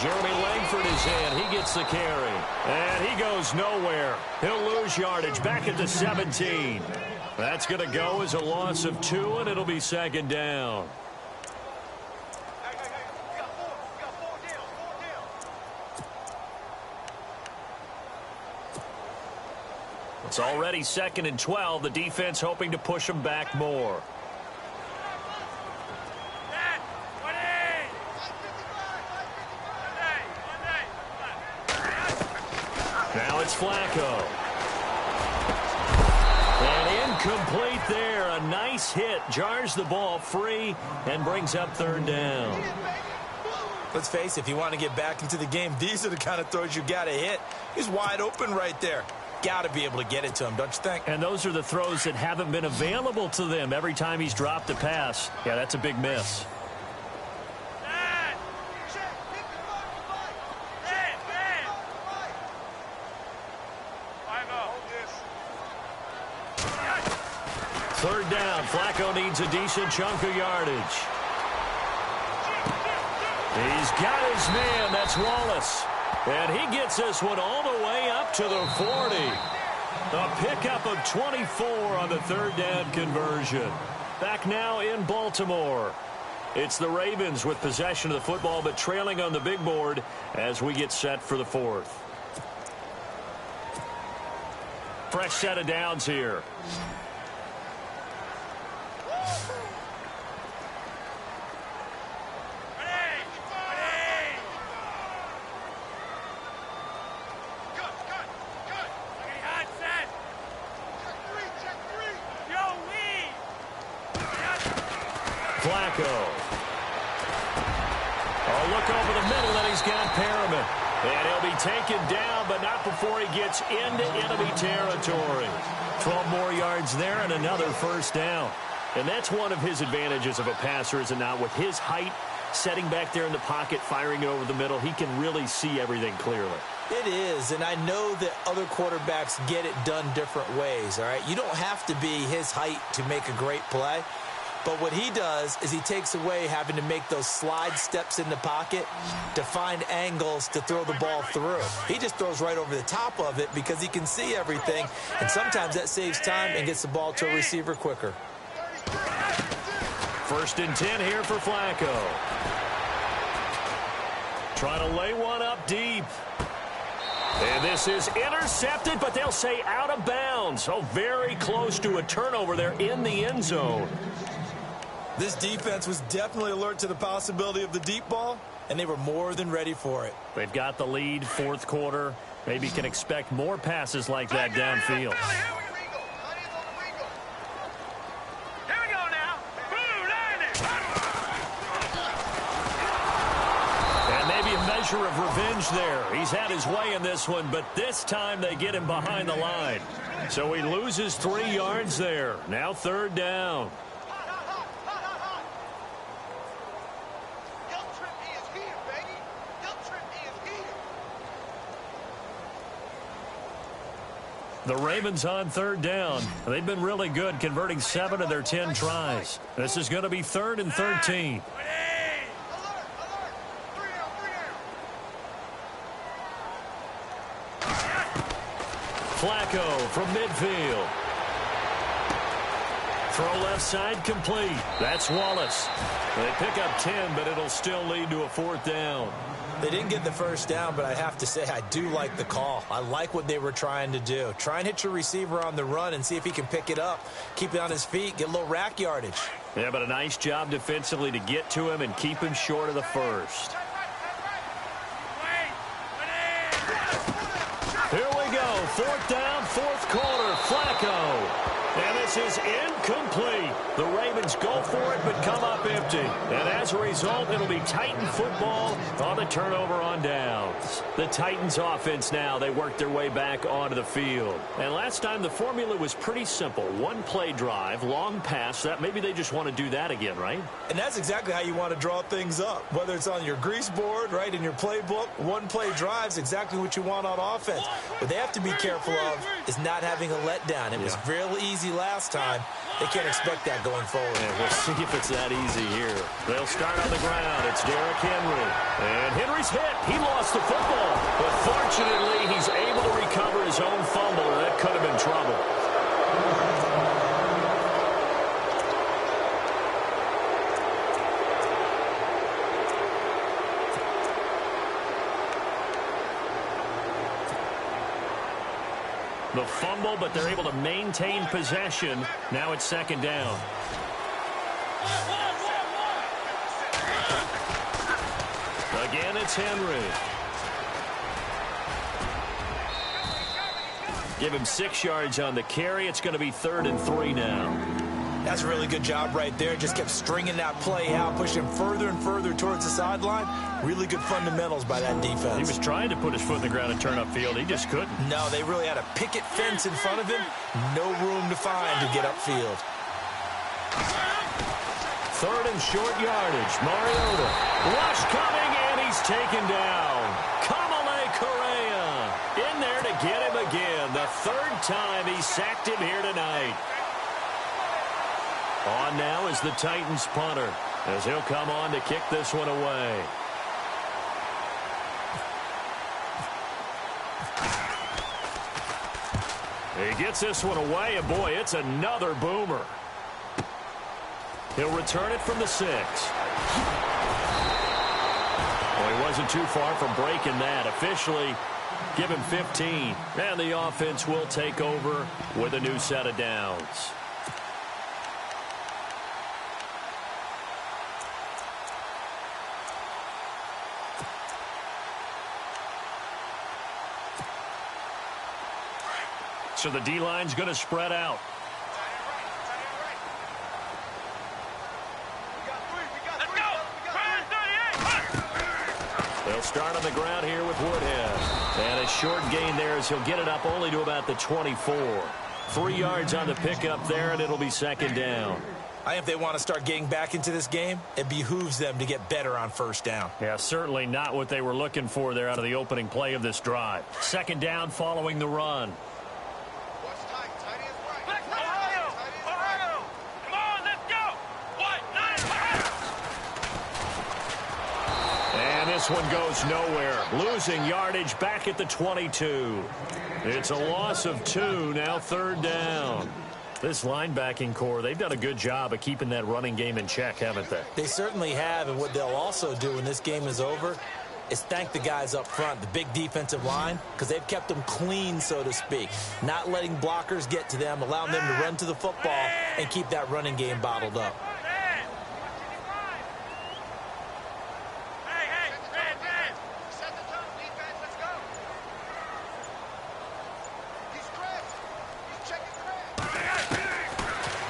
Jeremy Langford is in. He gets the carry. And he goes nowhere. He'll lose yardage back at the 17. That's going to go as a loss of 2, and it'll be second down. It's already 2nd and 12. The defense hoping to push them back more. Now it's Flacco. And incomplete there. A nice hit. Jars the ball free and brings up 3rd down. Let's face it, if you want to get back into the game, these are the kind of throws you got to hit. He's wide open right there. Got to be able to get it to him, don't you think? And those are the throws that haven't been available to them every time he's dropped a pass. Yeah, that's a big miss. Third down. Flacco needs a decent chunk of yardage. He's got his man. That's Wallace. And he gets this one all the way up to the 40. A pickup of 24 on the 3rd down conversion. Back now in Baltimore. It's the Ravens with possession of the football, but trailing on the big board as we get set for the 4th. Fresh set of downs here. Flacco. Oh, look over the middle, and he's got Perriman. And he'll be taken down, but not before he gets into enemy territory. 12 more yards there and another 1st down. And that's one of his advantages of a passer, is it not? With his height, setting back there in the pocket, firing it over the middle, he can really see everything clearly. It is, and I know that other quarterbacks get it done different ways, all right? You don't have to be his height to make a great play. But what he does is he takes away having to make those slide steps in the pocket to find angles to throw the ball through. He just throws right over the top of it because he can see everything, and sometimes that saves time and gets the ball to a receiver quicker. 1st and 10 here for Flacco. Trying to lay one up deep. And this is intercepted, but they'll say out of bounds. So very close to a turnover there in the end zone. This defense was definitely alert to the possibility of the deep ball, and they were more than ready for it. They've got the lead, 4th quarter. Maybe can expect more passes like that downfield. And maybe a measure of revenge there. He's had his way in this one, but this time they get him behind the line. So he loses 3 yards there. Now 3rd down. The Ravens on 3rd down. They've been really good, converting 7 of their 10 tries. This is going to be 3rd and 13. Flacco from midfield. Throw left side complete. That's Wallace. They pick up 10, but it'll still lead to a 4th down. They didn't get the 1st down, but I have to say I do like the call. I like what they were trying to do. Try and hit your receiver on the run and see if he can pick it up. Keep it on his feet, get a little rack yardage. Yeah, but a nice job defensively to get to him and keep him short of the 1st. Here we go. 4th down, 4th quarter. Flacco. And this This is incomplete. The Ravens go for it, but come up empty. And as a result, it'll be Titan football on the turnover on downs. The Titans offense now, they work their way back onto the field. And last time, the formula was pretty simple. One play drive, long pass. That maybe they just want to do that again, right? And that's exactly how you want to draw things up. Whether it's on your grease board, right, in your playbook, one play drive is exactly what you want on offense. What they have to be careful of is not having a letdown. It was real easy last time. They can't expect that going forward. And we'll see if it's that easy here. They'll start on the ground. It's Derrick Henry. And Henry's hit. He lost the football. But fortunately, he's able to recover his own fumble. That could have been trouble. The fumble, but they're able to maintain possession. Now it's second down. Again, it's Henry. Give him 6 yards on the carry. It's going to be 3rd and 3 now. That's a really good job right there. Just kept stringing that play out, pushing him further and further towards the sideline. Really good fundamentals by that defense. He was trying to put his foot in the ground and turn upfield. He just couldn't. No, they really had a picket fence in front of him. No room to find to get upfield. 3rd and short yardage. Mariota. Rush coming, and he's taken down. Kamale Correa in there to get him again. The 3rd time he sacked him here tonight. On now is the Titans punter, as he'll come on to kick this one away. He gets this one away, and boy, it's another boomer. He'll return it from the 6. Well, he wasn't too far from breaking that. Officially, give him 15. And the offense will take over with a new set of downs. So the D-line's going to spread out. They'll start on the ground here with Woodhead. And a short gain there as he'll get it up only to about the 24. 3 yards on the pickup there, and it'll be second down. I think if they want to start getting back into this game, it behooves them to get better on first down. Yeah, certainly not what they were looking for there out of the opening play of this drive. Second down following the run. This one goes nowhere. Losing yardage back at the 22. It's a loss of 2, now 3rd down. This linebacking core, they've done a good job of keeping that running game in check, haven't they? They certainly have, and what they'll also do when this game is over is thank the guys up front, the big defensive line, because they've kept them clean, so to speak. Not letting blockers get to them, allowing them to run to the football and keep that running game bottled up.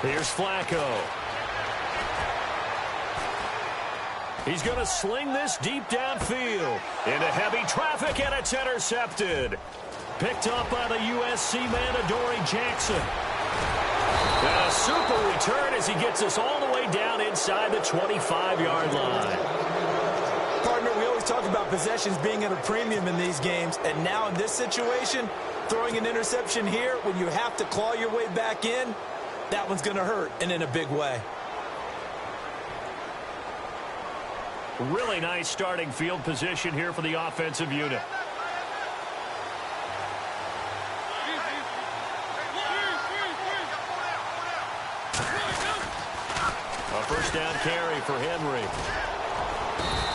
Here's Flacco. He's going to sling this deep downfield into heavy traffic, and it's intercepted. Picked up by the USC man, Adoree Jackson. And a super return as he gets us all the way down inside the 25-yard line. Partner, we always talk about possessions being at a premium in these games, and now in this situation, throwing an interception here when you have to claw your way back in, that one's going to hurt, and in a big way. Really nice starting field position here for the offensive unit. A first down carry for Henry.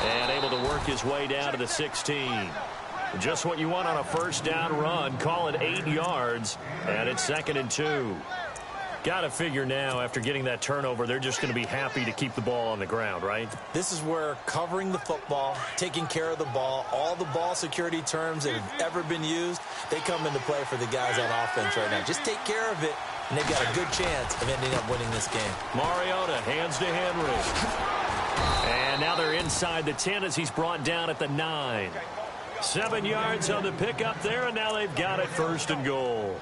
And able to work his way down to the 16. Just what you want on a first down run. Call it 8 yards, and it's 2nd and 2. Got to figure now, after getting that turnover, they're just going to be happy to keep the ball on the ground, right? This is where covering the football, taking care of the ball, all the ball security terms that have ever been used, they come into play for the guys on offense right now. Just take care of it, and they've got a good chance of ending up winning this game. Mariota hands to Henry. And now they're inside the 10 as he's brought down at the 9. 7 yards on the pickup there, and now they've got it 1st and goal.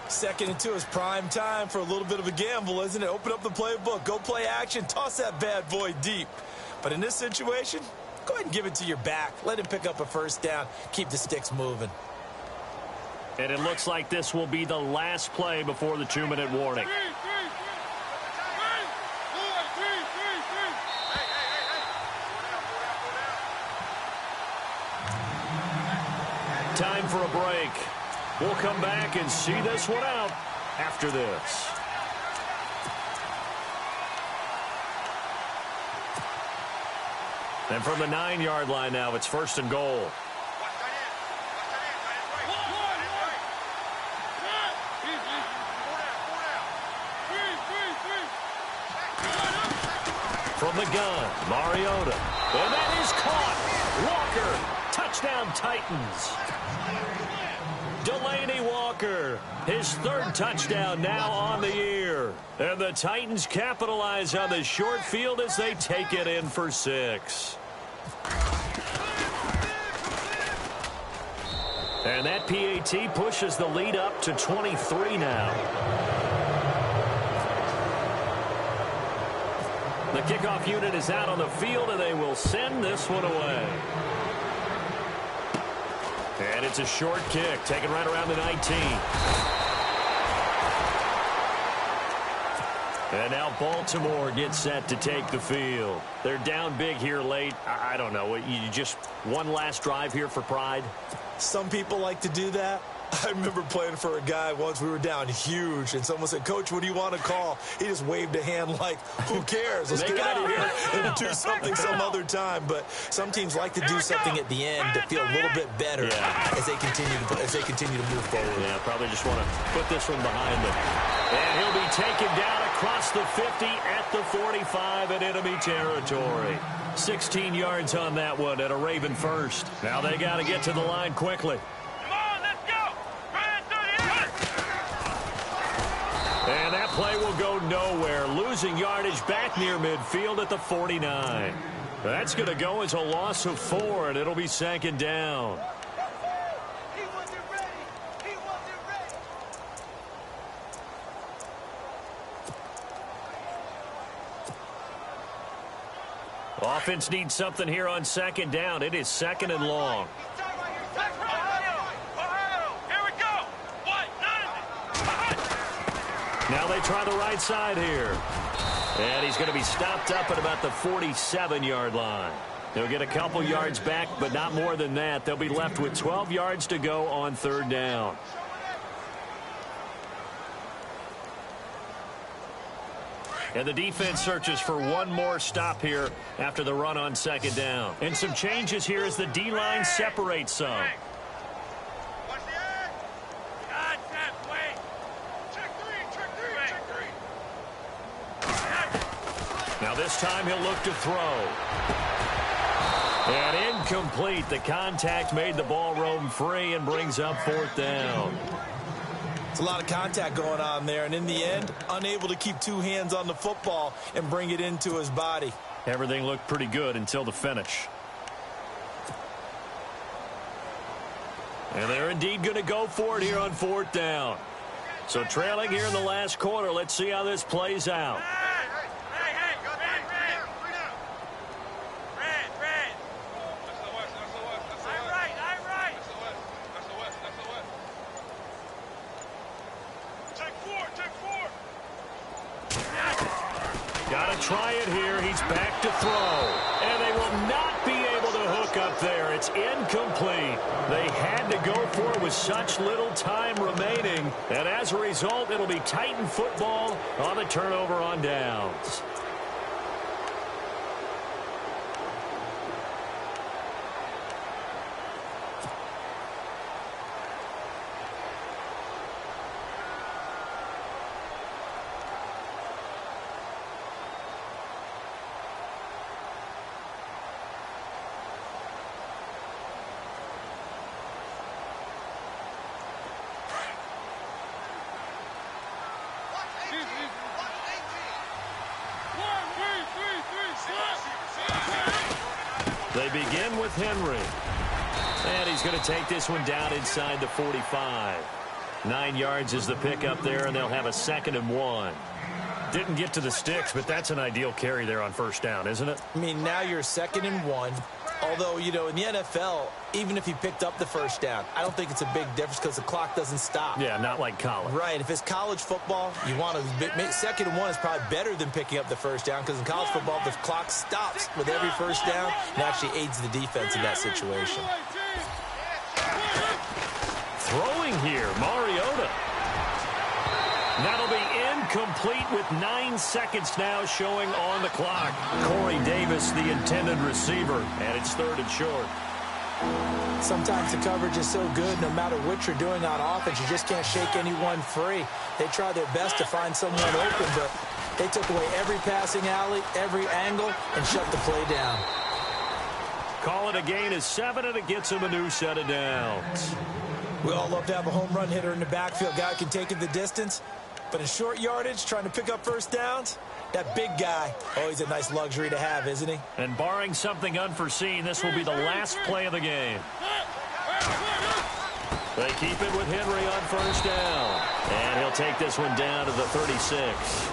2nd and 2 is prime time for a little bit of a gamble, isn't it? Open up the playbook, go play action, toss that bad boy deep. But in this situation, go ahead and give it to your back. Let him pick up a 1st down. Keep the sticks moving. And it looks like this will be the last play before the 2-minute warning. Time for a break. We'll come back and see this one out after this. And from the 9-yard line now, it's 1st and goal. From the gun, Mariota. And that is caught. Walker, touchdown Titans. Delaney Walker, his 3rd touchdown now on the year. And the Titans capitalize on the short field as they take it in for 6. And that PAT pushes the lead up to 23 now. The kickoff unit is out on the field, and they will send this one away. And it's a short kick, taken right around the 19. And now Baltimore gets set to take the field. They're down big here late. I don't know. You just one last drive here for pride? Some people like to do that. I remember playing for a guy once. We were down huge, and someone said, "Coach, what do you want to call?" He just waved a hand like, "Who cares? Let's get out of here and do something some other time." But some teams like to do something at the end to feel a little bit better as they continue to move forward. Yeah, probably just want to put this one behind them. And he'll be taken down across the 50 at the 45 in enemy territory. 16 yards on that one at a Raven 1st. Now they got to get to the line quickly. And that play will go nowhere, losing yardage back near midfield at the 49. That's going to go as a loss of 4, and it'll be 2nd down. Offense needs something here on 2nd down. It is 2nd and long. Now they try the right side here. And he's going to be stopped up at about the 47-yard line. They'll get a couple yards back, but not more than that. They'll be left with 12 yards to go on 3rd down. And the defense searches for one more stop here after the run on 2nd down. And some changes here as the D-line separates some. Now this time he'll look to throw. And incomplete. The contact made the ball roam free and brings up 4th down. It's a lot of contact going on there, and in the end, unable to keep 2 hands on the football and bring it into his body. Everything looked pretty good until the finish. And they're indeed going to go for it here on 4th down. So trailing here in the last quarter, let's see how this plays out. Got to try it here. He's back to throw. And they will not be able to hook up there. It's incomplete. They had to go for it with such little time remaining. And as a result, it'll be Titan football on the turnover on downs. They begin with Henry. And he's going to take this one down inside the 45. 9 yards is the pickup there, and they'll have a 2nd and 1. Didn't get to the sticks, but that's an ideal carry there on first down, isn't it? I mean, now you're 2nd and 1. Although, you know, in the NFL, even if he picked up the first down, I don't think it's a big difference because the clock doesn't stop. Yeah, not like college. Right. If it's college football, you want to 2nd and 1 is probably better than picking up the first down because in college football, the clock stops with every first down and actually aids the defense in that situation. Throwing here, Mariota. That'll be incomplete with 9 seconds now showing on the clock. Corey Davis, the intended receiver, and it's 3rd and short. Sometimes the coverage is so good, no matter what you're doing on offense, you just can't shake anyone free. They try their best to find someone open, but they took away every passing alley, every angle, and shut the play down. Call it a gain of 7, and it gets him a new set of downs. We all love to have a home run hitter in the backfield. Guy can take it the distance. But in short yardage, trying to pick up first downs, that big guy, always a nice luxury to have, isn't he? And barring something unforeseen, this will be the last play of the game. They keep it with Henry on first down. And he'll take this one down to the 36.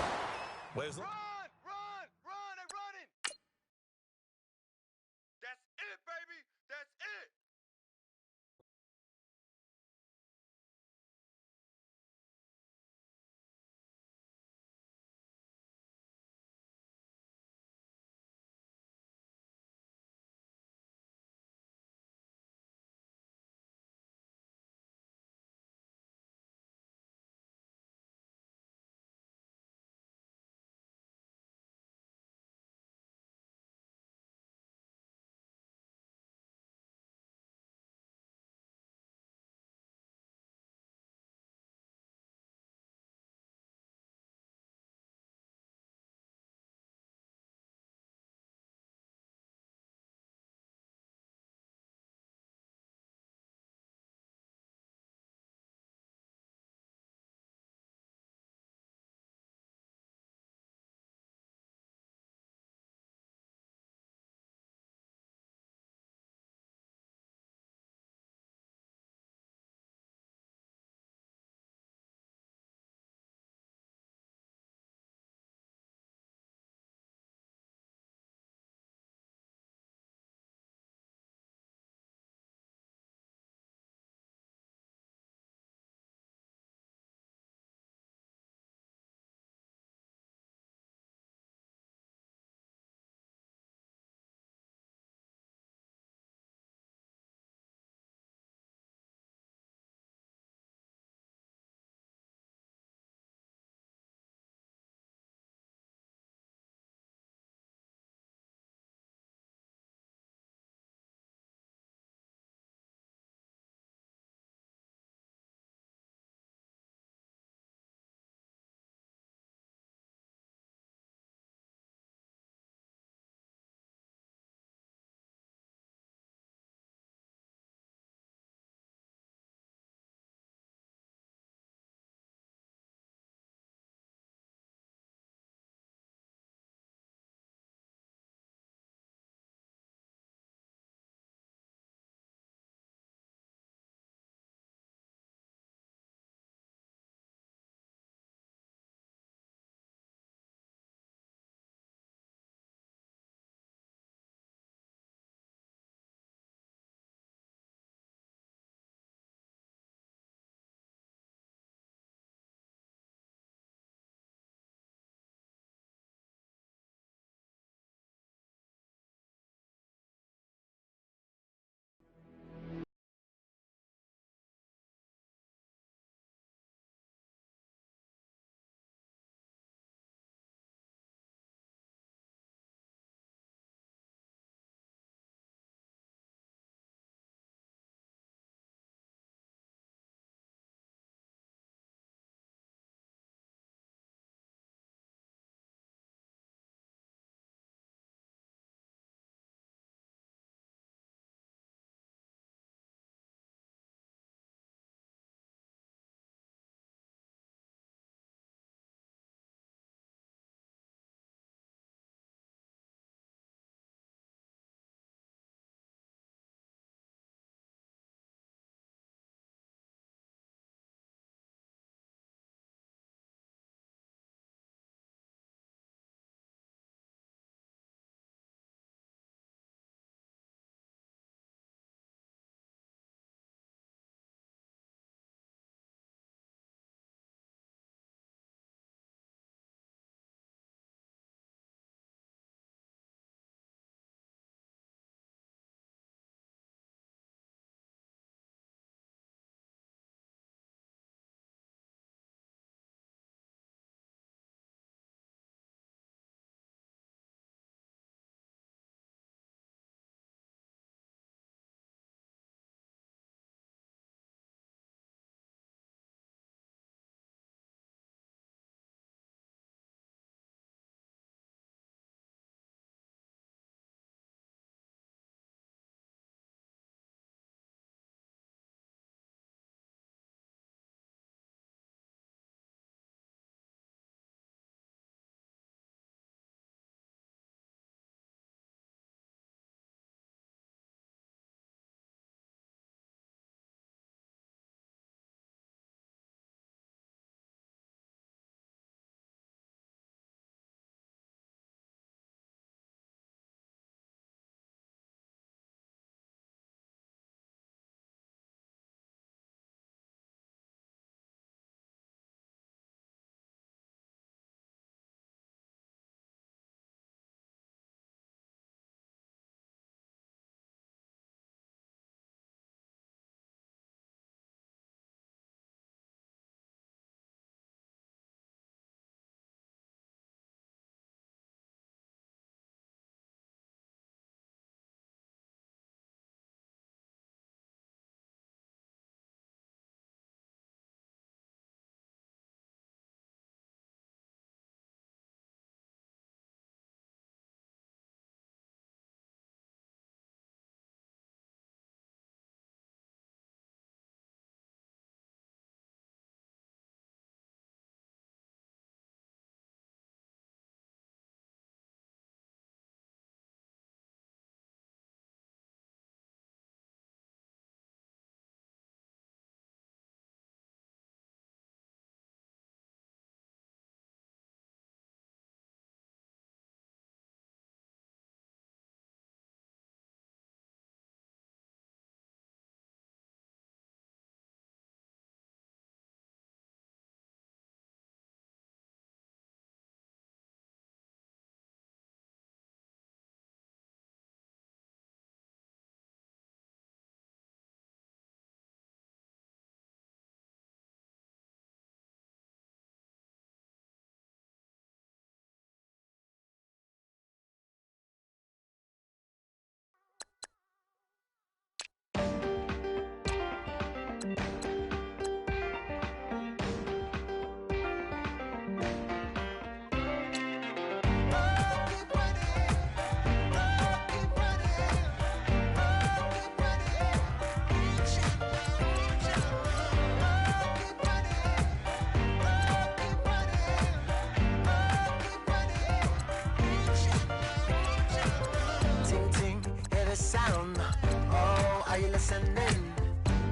you listening?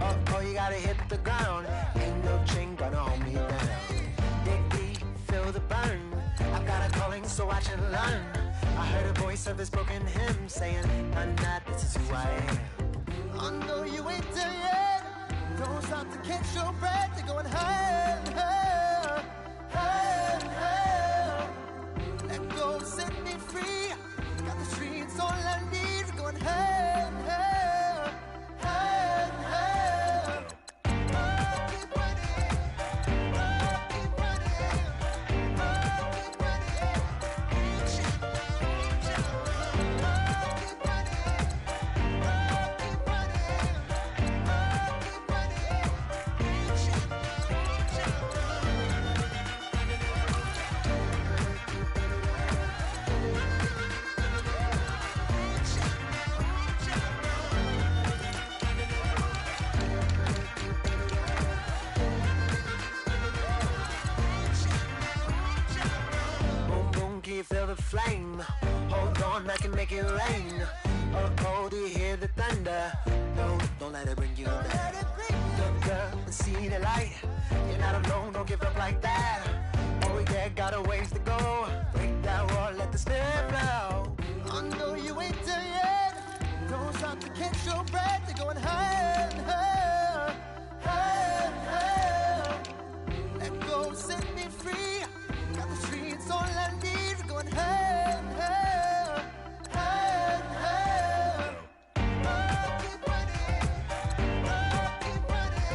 Oh, you gotta hit the ground. Ain't no chain gonna hold me down. Dig deep, feel the burn. I've got a calling, so watch and learn. I heard a voice of his broken hymn saying, nah, this is who I am. I know you ain't there yet. Don't stop to catch your breath. You're going higher, higher, higher, higher. Let go, set me free. Got the streets all I need. We're going higher, higher, higher, higher. Keep running, keep running, keep running. Feel the flame. Hold on, I can make it rain. Oh, do you hear the thunder? No, don't let it bring you down. Look up and see the light. You're not alone, don't give up like that. Oh yeah, got a ways to go. Break that wall, let the spirit flow. I know you ain't there yet. Don't stop to catch your breath. You're going higher, higher, higher, higher. Let go, set me free. Got the streets all I need. Going higher, higher, higher, higher. Keep running, keep running, keep running.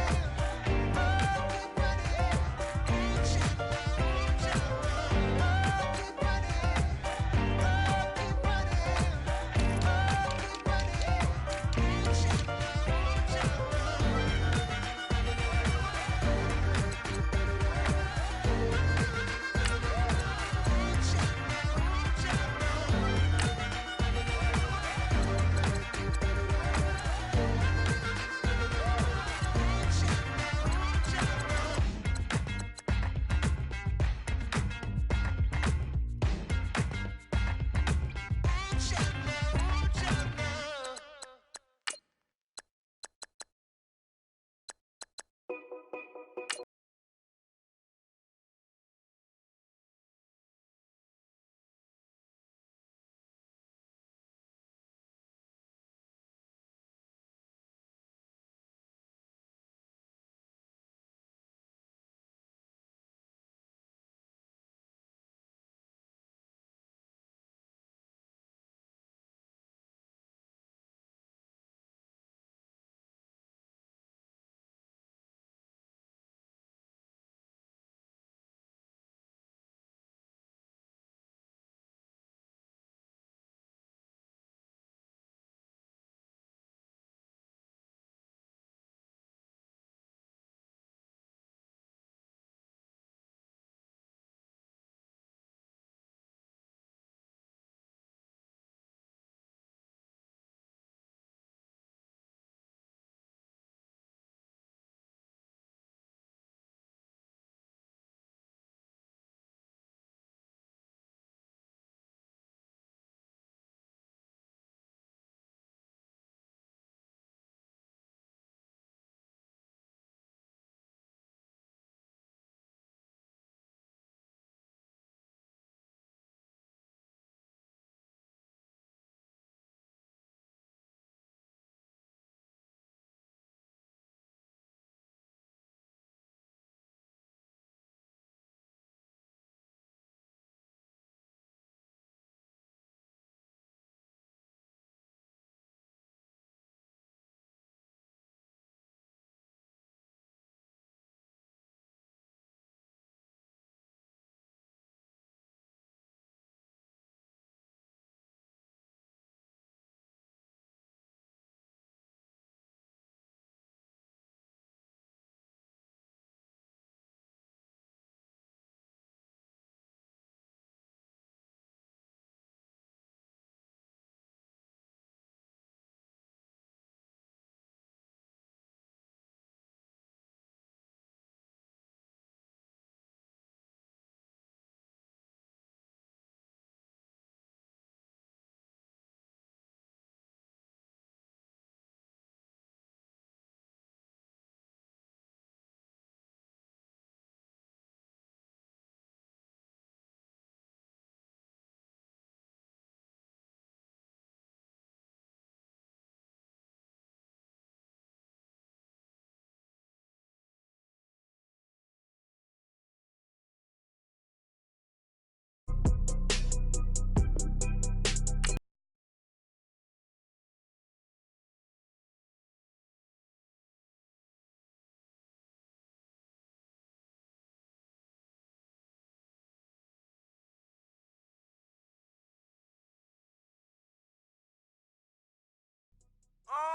Oh!